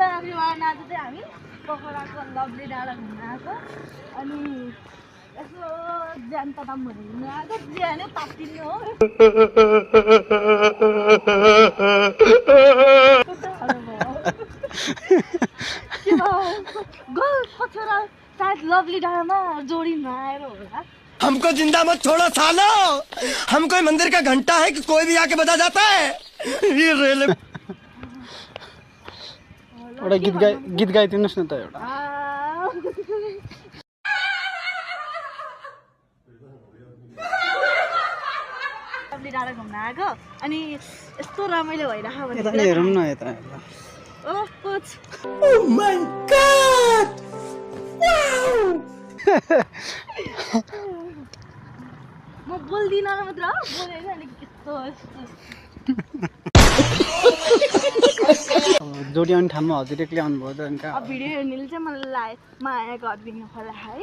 everyone, आज चाहिँ हामी पोखराको लभली डाँडा घुम्न आएको अनि यसो ज्यान ततामहरू घुम्न आएको ज्यानै तात्तिनु हो गल्फको छोरा सायद लभली डाँडामा जोडिन आएर होला हमको जिंदा मत छोड़ो सालो हम कोई मंदिर का घंटा है कि कोई भी आके बजा जाता है ये रेल एउटा गीत गाइदिनुहोस् न त एउटा लभली डाँडा घुम्न आएको अनि यस्तो रमाइलो भइरहेको भने यता हेरौँ न यता ओ कोच ओह माय गॉड म बोल्दिनँ मात्र बोलेर अलिक यस्तो जोडी आउने ठाउँमा हजुर एक्लै आउनुभयो त अनि भिडियो हेर्नेले चाहिँ मलाई माया गरिदिनु होला है